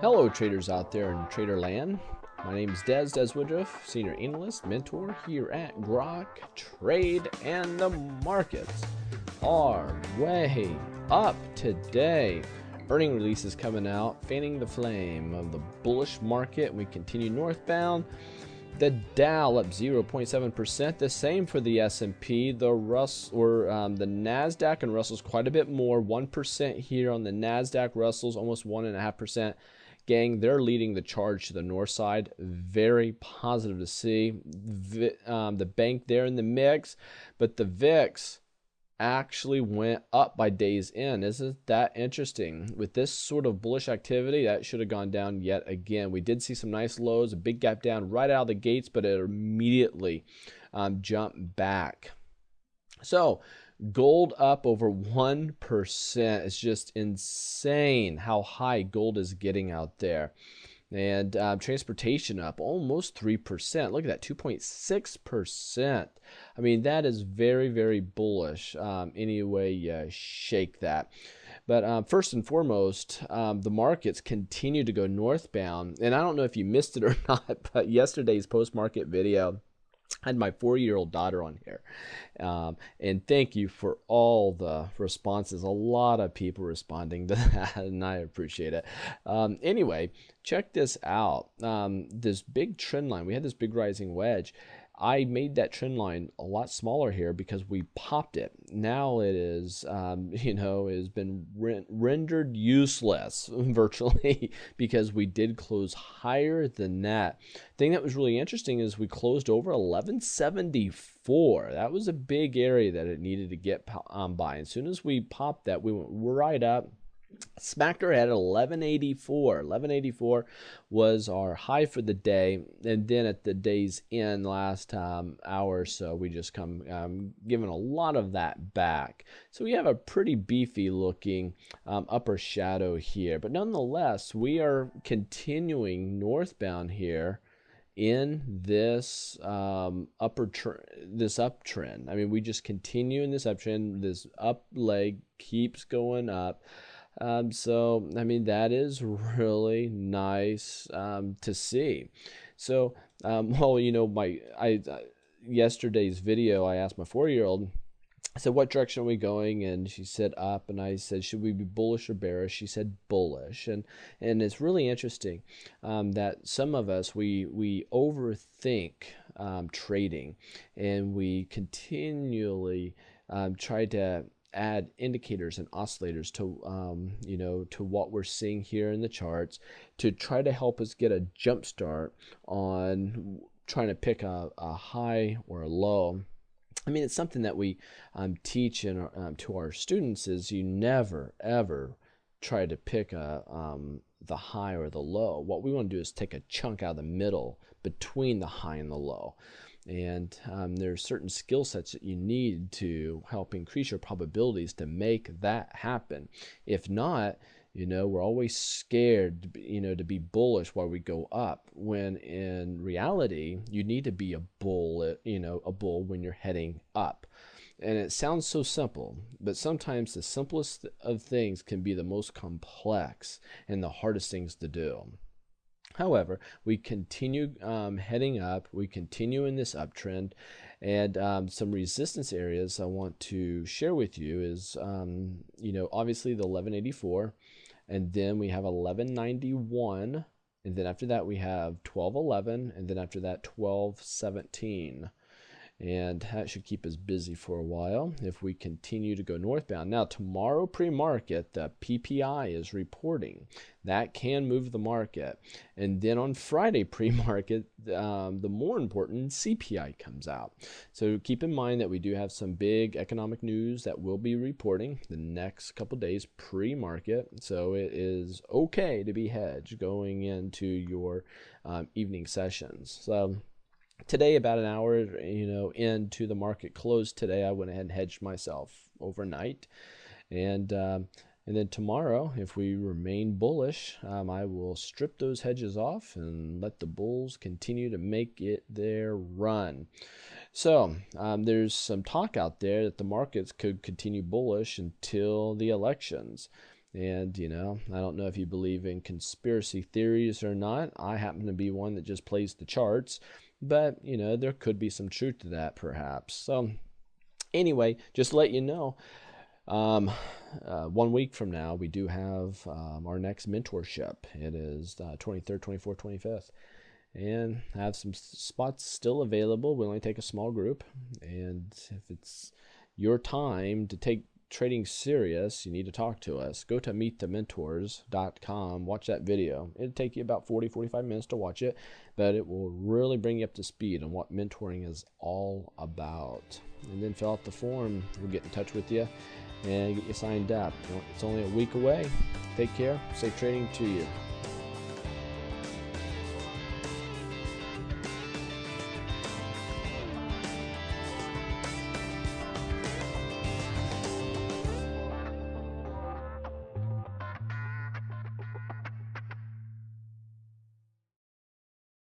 Hello traders out there in trader land. My name is Des Woodruff, Senior Analyst, Mentor here at Grok. Trade and the markets are way up today. Earning releases coming out, fanning the flame of the bullish market. We continue northbound. The Dow up 0.7%. The same for the S&P. The the Nasdaq and Russell's quite a bit more. 1% here on the Nasdaq. Russell's almost 1.5%. Gang, they're leading the charge to the north side. Very positive to see. The bank there in the mix, but the VIX actually went up by day's end. Isn't that interesting? With this sort of bullish activity, that should have gone down yet again. We did see some nice lows, a big gap down right out of the gates, but it immediately jumped back. So gold up over 1%. It's just insane how high gold is getting out there. And transportation up almost 3%. Look at that, 2.6%. I mean, that is very, very bullish any way you shake that. But first and foremost, the markets continue to go northbound. And I don't know if you missed it or not, but yesterday's post-market video, I had my 4-year-old daughter on here. And thank you for all the responses. A lot of people responding to that, and I appreciate it. Anyway, check this out. This big trend line, we had this big rising wedge. I made that trend line a lot smaller here because we popped it. Now it is, has been rendered useless virtually because we did close higher than that. Thing that was really interesting is we closed over 1174. That was a big area that it needed to get by. As soon as we popped that, we went right up. Smacked her at 1184. 1184 was our high for the day, and then at the day's end last hour or so, we just given a lot of that back. So we have a pretty beefy looking upper shadow here, but nonetheless, we are continuing northbound here in this this uptrend. I mean, we just continue in this uptrend. This up leg keeps going up. So, I mean, that is really nice to see. So, yesterday's video, I asked my 4-year-old, I said, what direction are we going? And she said up, and I said, should we be bullish or bearish? She said bullish. And it's really interesting that some of us, we overthink trading, and we continually try to add indicators and oscillators to to what we're seeing here in the charts to try to help us get a jump start on trying to pick a high or a low. I mean, it's something that we teach to our students is you never ever try to pick the high or the low. What we want to do is take a chunk out of the middle between the high and the low. And there's certain skill sets that you need to help increase your probabilities to make that happen. If not, we're always scared, to be bullish while we go up, when in reality, you need to be a bull, a bull when you're heading up. And it sounds so simple, but sometimes the simplest of things can be the most complex and the hardest things to do. However, we continue heading up. We continue in this uptrend, and some resistance areas I want to share with you is, obviously the 1184, and then we have 1191, and then after that we have 1211, and then after that 1217. And that should keep us busy for a while if we continue to go northbound. Now, tomorrow pre-market, the PPI is reporting. That can move the market. And then on Friday pre-market, the more important CPI comes out. So keep in mind that we do have some big economic news that will be reporting the next couple days pre-market. So it is okay to be hedged going into your evening sessions. So today, about an hour, into the market close today, I went ahead and hedged myself overnight, and then tomorrow, if we remain bullish, I will strip those hedges off and let the bulls continue to make it their run. So there's some talk out there that the markets could continue bullish until the elections. And, you know, I don't know if you believe in conspiracy theories or not. I happen to be one that just plays the charts, but, you know, there could be some truth to that perhaps. So anyway, just to let you know, 1 week from now, we do have our next mentorship. It is 23rd, 24th, 25th. And I have some spots still available. We only take a small group. And if it's your time to take trading serious, you need to talk to us. Go to meetthementors.com, watch that video. It'll take you about 40-45 minutes to watch it, but it will really bring you up to speed on what mentoring is all about. And then fill out the form. We'll get in touch with you and get you signed up. It's only a week away. Take care. Safe trading to you.